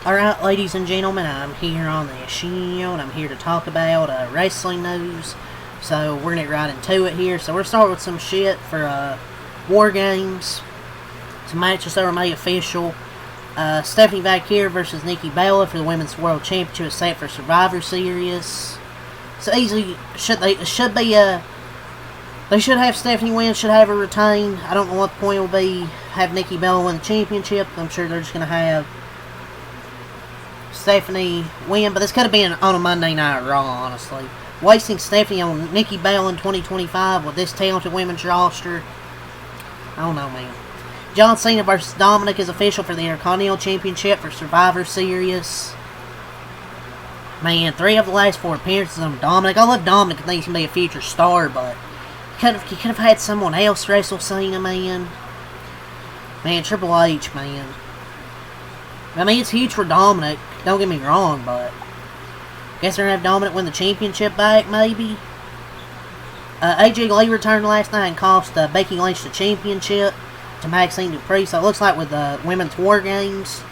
Alright, ladies and gentlemen, I'm here on the show, and I'm here to talk about wrestling news. So, we're gonna get right into it here. So, we're starting with some shit for War Games. Some matches that were made official. Stephanie Vaquer versus Nikki Bella for the Women's World Championship is set for Survivor Series. So, easily, they should have Stephanie win, should have her retain. I don't know what the point will be, have Nikki Bella win the championship. I'm sure they're just gonna have Stephanie win, but this could have been on a Monday Night Raw, honestly. Wasting Stephanie on Nikki Bella in 2025 with this talented women's roster. I don't know, man. John Cena versus Dominic is official for the Intercontinental Championship for Survivor Series. Man, 3 of the last 4 appearances on Dominic. I love Dominic. I think he's going to be a future star, but he could have had someone else wrestle Cena, man. Man, Triple H, man. I mean, it's huge for Dominic. Don't get me wrong, but guess they're going to have Dominic win the championship back, maybe. AJ Lee returned last night and cost Becky Lynch the championship to Maxine Dupree. So it looks like with the Women's War Games,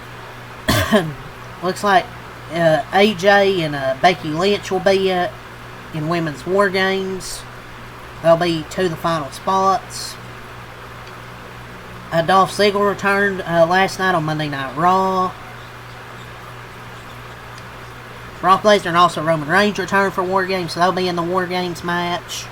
looks like AJ and Becky Lynch will be in Women's War Games. They'll be to the final spots. Dolph Ziggler returned last night on Monday Night Raw. Brock Lesnar and also Roman Reigns returned for War Games, so they'll be in the War Games match.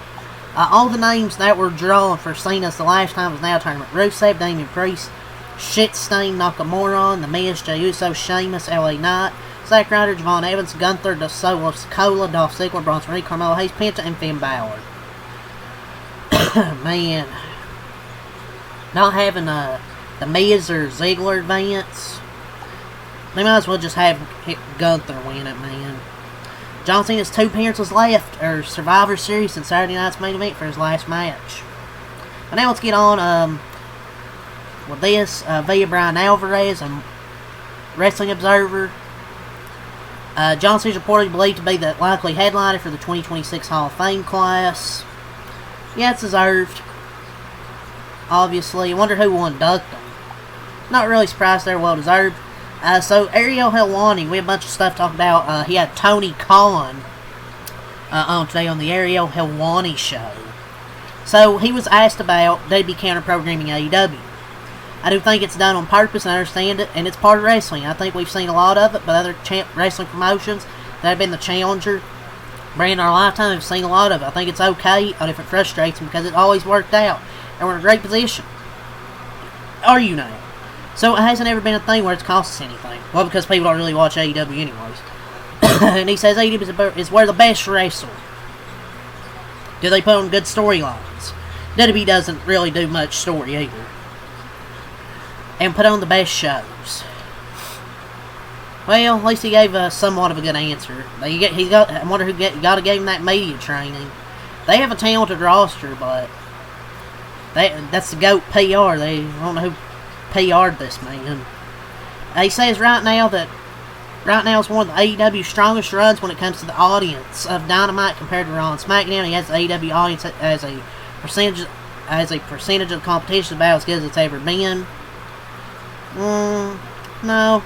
All the names that were drawn for Cena's the last time was now tournament. Rusev, Damian Priest, Shitstain, Nakamura, The Miz, Jey Uso, Sheamus, LA Knight, Zack Ryder, Javon Evans, Gunther, The Solo Sikoa, Dolph Ziggler, Bronson Reed, Carmelo Hayes, Penta, and Finn Balor. Man. Not having The Miz or Ziggler advance. They might as well just have Gunther win it, man. John Cena's 2 appearances left, or Survivor Series, and Saturday night's main event for his last match. But now let's get on with this via Brian Alvarez and Wrestling Observer. John Cena's reportedly believed to be the likely headliner for the 2026 Hall of Fame class. Yeah, it's deserved. Obviously, I wonder who will induct him. Not really surprised they're well deserved. So Ariel Helwani, we have a bunch of stuff to talk about. He had Tony Khan on today on the Ariel Helwani show. So he was asked about they'd be counter-programming AEW. I do think it's done on purpose, and I understand it, and it's part of wrestling. I think we've seen a lot of it, but other wrestling promotions that have been the challenger brand in our lifetime have seen a lot of it. I think it's okay, but if it frustrates them, because it always worked out, and we're in a great position. Are you now? So it hasn't ever been a thing where it's cost us anything. Well, because people don't really watch AEW anyways. And he says AEW is where the best wrestle. Do they put on good storylines? WWE doesn't really do much story either. And put on the best shows. Well, at least he gave somewhat of a good answer. I wonder who got to give him that media training. They have a talented roster, but that's the GOAT PR. They don't know who PR'd this man. He says right now is one of the AEW's strongest runs when it comes to the audience of Dynamite compared to Raw and SmackDown. He has the AEW audience as a percentage of the competition about as good as it's ever been. No.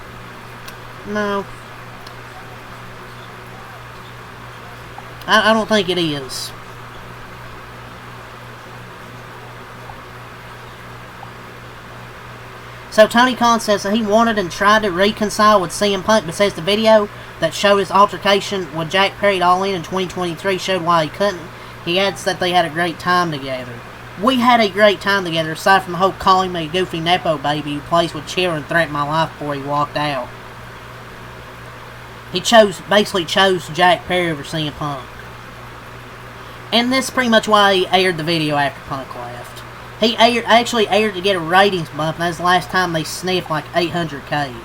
I don't think it is. So Tony Khan says that he wanted and tried to reconcile with CM Punk, but says the video that showed his altercation with Jack Perry at All In 2023 showed why he couldn't. He adds that they had a great time together. We had a great time together, aside from the whole calling me a goofy Nepo baby who plays with children and threatened my life before he walked out. He basically chose Jack Perry over CM Punk. And this is pretty much why he aired the video after Punk left. He actually aired to get a ratings bump, and that's the last time they sniffed like 800K.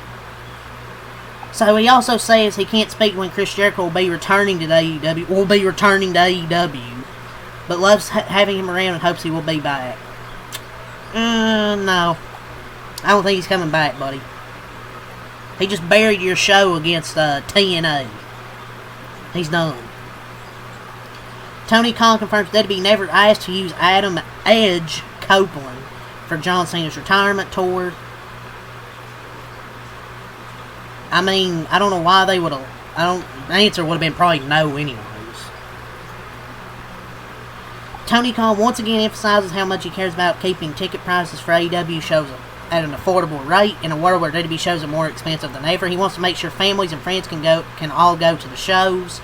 So he also says he can't speak when Chris Jericho will be returning to AEW, but loves having him around and hopes he will be back. No. I don't think he's coming back, buddy. He just buried your show against TNA. He's done. Tony Khan confirms WWE never asked to use Adam Edge Copeland for John Cena's retirement tour. I mean, I don't know why they would have. The answer would have been probably no, anyways. Tony Khan once again emphasizes how much he cares about keeping ticket prices for AEW shows at an affordable rate in a world where WWE shows are more expensive than ever. He wants to make sure families and friends can all go to the shows.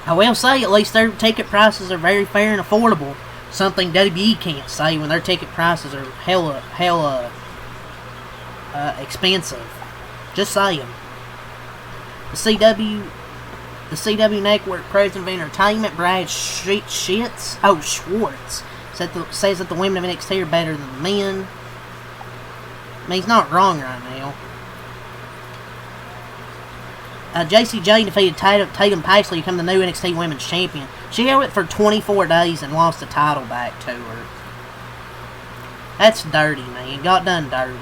I will say, at least their ticket prices are very fair and affordable. Something WWE can't say when their ticket prices are hella expensive. Just saying. The CW Network President of Entertainment, Brad Schwartz, says that the women of NXT are better than the men. I mean, he's not wrong right now. JCJ defeated Tatum Paxley to become the new NXT Women's Champion. She held it for 24 days and lost the title back to her. That's dirty, man. Got done dirty.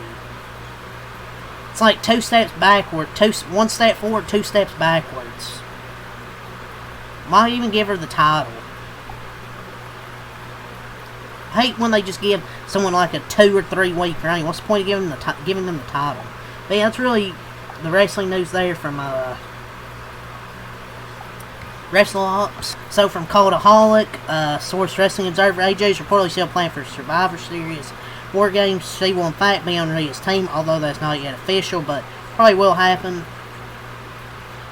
It's like 2 steps backward, 1 step forward, 2 steps backwards. Why even give her the title? I hate when they just give someone like a 2 or 3 week reign. What's the point of giving them the title? But yeah, that's really the wrestling news there from WrestleOps. So from Cultaholic, Source Wrestling Observer, AJ is reportedly still playing for Survivor Series War Games. She will in fact be on Rhea's team, although that's not yet official, but probably will happen.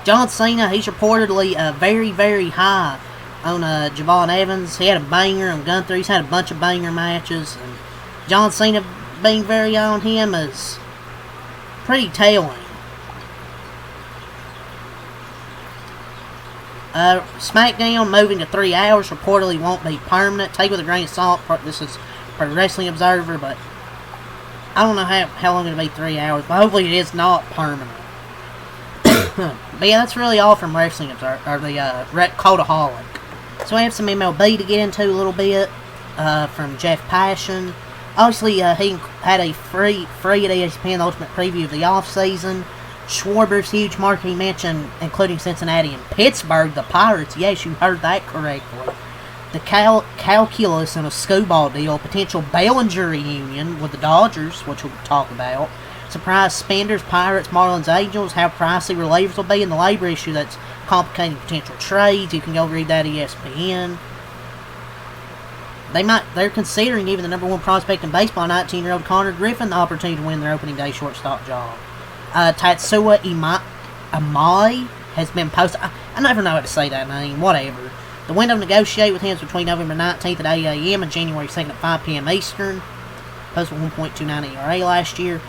John Cena, he's reportedly very, very high on Javon Evans. He had a banger on Gunther. He's had a bunch of banger matches, and John Cena being very high on him is pretty telling. SmackDown moving to 3 hours reportedly won't be permanent. Take with a grain of salt. This is for Wrestling Observer, but I don't know how long it'll be 3 hours, but hopefully it is not permanent. But yeah, that's really all from Wrestling Observer, or the Cultaholic. So we have some MLB to get into a little bit from Jeff Passion. Obviously, he had a free at ESPN Ultimate Preview of the offseason. Schwarber's huge marketing mention, including Cincinnati and Pittsburgh, the Pirates. Yes, you heard that correctly. The calculus in a screwball deal, potential Bellinger reunion with the Dodgers, which we'll talk about. Surprise spenders, Pirates, Marlins, Angels, how pricey relievers will be, and the labor issue that's complicating potential trades. You can go read that at ESPN. They're considering giving the number 1 prospect in baseball, 19-year-old Connor Griffin, the opportunity to win their opening day shortstop job. Tatsuya Imai has been posted. I never know how to say that name. Whatever. The window to negotiate with him is between November 19th at 8 a.m. and January 2nd at 5 p.m. Eastern. Posted 1.29 ERA last year.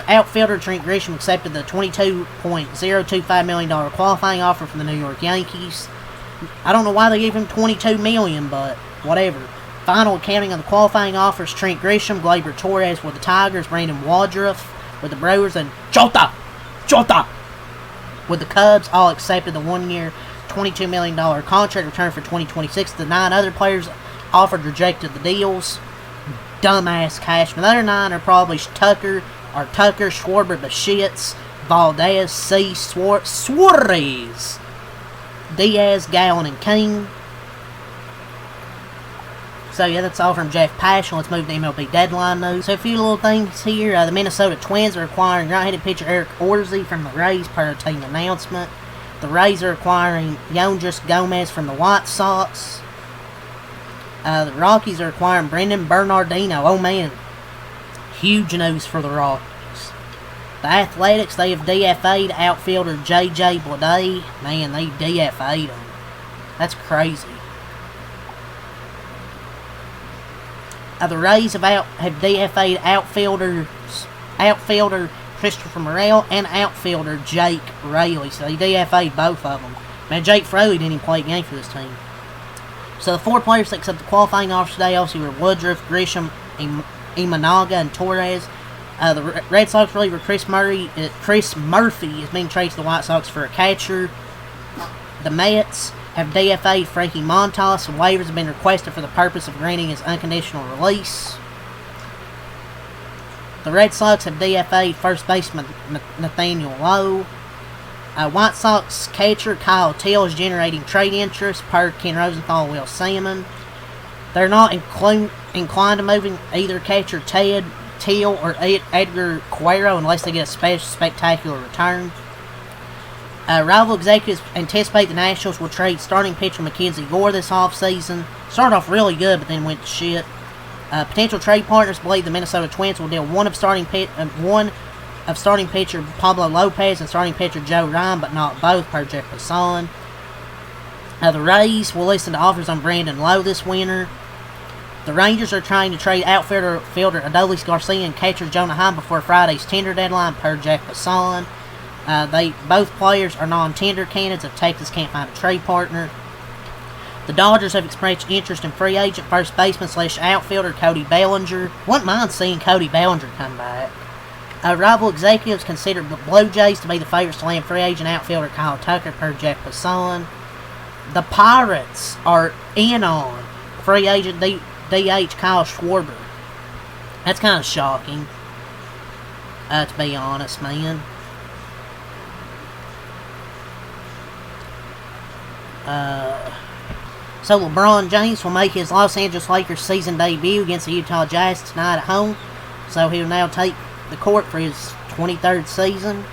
Outfielder Trent Grisham accepted the $22.025 million qualifying offer from the New York Yankees. I don't know why they gave him $22 million, but whatever. Final accounting of the qualifying offers: Trent Grisham, Gleyber Torres with the Tigers, Brandon Woodruff with the Brewers, and Jota with the Cubs. All accepted the 1-year, $22 million contract return for 2026. The 9 other players offered rejected the deals. Dumbass Cashman. The other 9 are probably Tucker, Schwarber, Bichette, Valdez, Cease, Suarez, Diaz, Gallen, and King. So yeah, that's all from Jeff Passion. Let's move to MLB deadline news. So a few little things here. The Minnesota Twins are acquiring right-handed pitcher Eric Orsey from the Rays per a team announcement. The Rays are acquiring Yoendris Gomez from the White Sox. The Rockies are acquiring Brendan Bernardino. Oh man, huge news for the Rockies. The Athletics, they have DFA'd outfielder J.J. Bleday. Man, they DFA'd him. That's crazy. The Rays have DFA'd outfielder Christopher Morel and outfielder Jake Fraley. So they DFA'd both of them. Man, Jake Fraley didn't even play a game for this team. So the 4 players that accepted the qualifying offers today obviously were Woodruff, Grisham, Imanaga, and Torres. The Red Sox reliever Chris Murphy is being traded to the White Sox for a catcher. The Mets have DFA'd Frankie Montas, and waivers have been requested for the purpose of granting his unconditional release. The Red Sox have DFA'd first baseman Nathaniel Lowe. White Sox catcher Kyle Teel is generating trade interest per Ken Rosenthal, Will Salmon. They're not inclined to moving either catcher Ted Till or Edgar Quero unless they get a spectacular return. Rival executives anticipate the Nationals will trade starting pitcher Mackenzie Gore this offseason. Started off really good, but then went to shit. Potential trade partners believe the Minnesota Twins will deal one of starting pitcher Pablo Lopez and starting pitcher Joe Ryan, but not both, per Jeff Passan. The Rays will listen to offers on Brandon Lowe this winter. The Rangers are trying to trade outfielder Adolis Garcia and catcher Jonah Heim before Friday's tender deadline, per Jeff Passan. Both players are non-tender candidates if Texas can't find a trade partner. The Dodgers have expressed interest in free agent first baseman / outfielder Cody Bellinger. Wouldn't mind seeing Cody Bellinger come back. Rival executives consider the Blue Jays to be the favorites to land free agent outfielder Kyle Tucker, per Jeff Passan. The Pirates are in on free agent DH Kyle Schwarber. That's kind of shocking, to be honest, man. So LeBron James will make his Los Angeles Lakers season debut against the Utah Jazz tonight at home. So he'll now take the court for his 23rd season.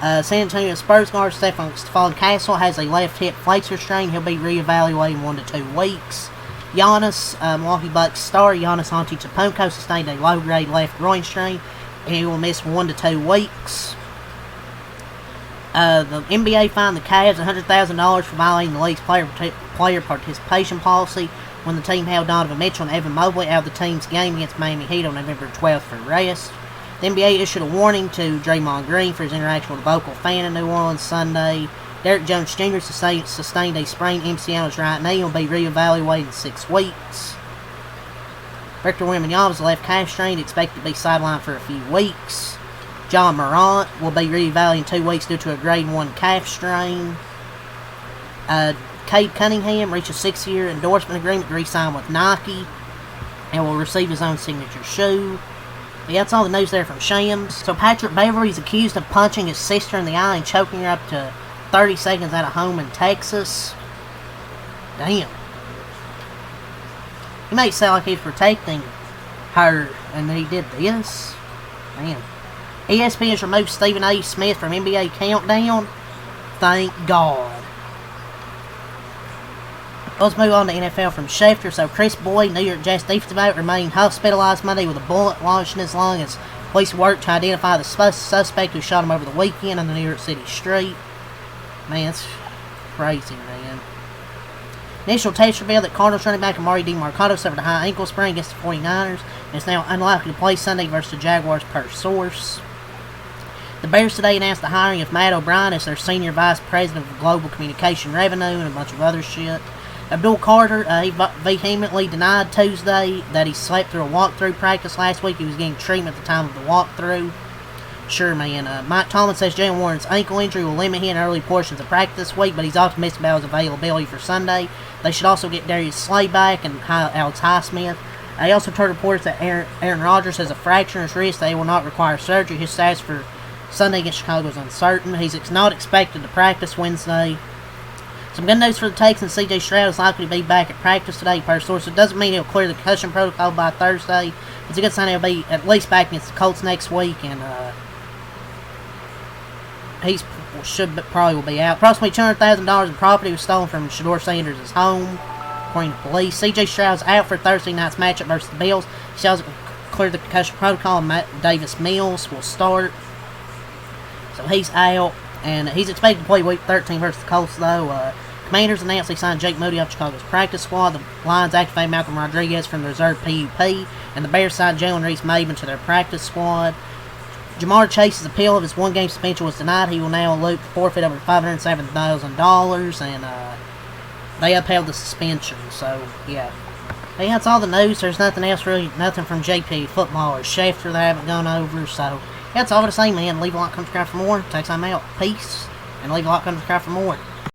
San Antonio Spurs guard Stephon Castle has a left hip flexor strain. He'll be reevaluated in 1 to 2 weeks. Giannis, Milwaukee Bucks star Giannis Antetokounmpo sustained a low-grade left groin strain, and he will miss 1 to 2 weeks. The NBA fined the Cavs $100,000 for violating the league's player participation policy when the team held Donovan Mitchell and Evan Mobley out of the team's game against Miami Heat on November 12th for arrest. The NBA issued a warning to Draymond Green for his interaction with a vocal fan in New Orleans Sunday. Derek Jones Jr. sustained a sprained MCL in his right knee and will be reevaluated in 6 weeks. Victor Wembanyama's left calf strain expected to be sidelined for a few weeks. John Morant will be reevaluated in 2 weeks due to a grade 1 calf strain. Cade Cunningham reached a 6-year endorsement agreement to re-sign with Nike and will receive his own signature shoe. Yeah, that's all the news there from Shams. So Patrick Beverley is accused of punching his sister in the eye and choking her up to 30 seconds at a home in Texas. Damn. He may sound like he's protecting her, and then he did this. Damn. ESPN has removed Stephen A. Smith from NBA Countdown. Thank God. Let's move on to NFL from Schefter. So Chris Boyd, New York Jets defensive back, remained hospitalized Monday with a bullet lodged in his lung as police worked to identify the suspect who shot him over the weekend on the New York City street. Man, that's crazy, man. Initial tests revealed that Cardinals running back Amari DiMarcado suffered a high ankle sprain against the 49ers and is now unlikely to play Sunday versus the Jaguars, per source. The Bears today announced the hiring of Matt O'Brien as their senior vice president of global communication revenue and a bunch of other shit. Abdul Carter, he vehemently denied Tuesday that he slept through a walkthrough practice last week. He was getting treatment at the time of the walkthrough. Sure, man. Mike Tomlin says Jaylen Warren's ankle injury will limit him in early portions of practice this week, but he's optimistic about his availability for Sunday. They should also get Darius Slay back and Alex Highsmith. He also heard reports that Aaron Rodgers has a fracture in his wrist that he will not require surgery. His status for Sunday against Chicago is uncertain. He's not expected to practice Wednesday. Some good news for the Texans. C.J. Stroud is likely to be back at practice today, per source. It doesn't mean he'll clear the concussion protocol by Thursday. It's a good sign he'll be at least back against the Colts next week, and probably will be out. Approximately $200,000 in property was stolen from Shedeur Sanders' home, according to police. C.J. Stroud's out for Thursday night's matchup versus the Bills. He hasn't cleared the concussion protocol, and Matt Davis Mills will start. So he's out, and he's expected to play Week 13 versus the Colts, though. Commanders announced they signed Jake Moody off Chicago's practice squad. The Lions activated Malcolm Rodriguez from the reserve PUP, and the Bears signed Jalen Reese-Maybin to their practice squad. Jamar Chase's appeal of his one-game suspension was denied. He will now look forfeit over $507,000, and they upheld the suspension. So, yeah. Hey, that's all the news. There's nothing else, really, nothing from JP Football or Schefter that I haven't gone over, so... That's all to say, man. Leave a like, subscribe for more. Take time out. Peace. And leave a like, subscribe for more.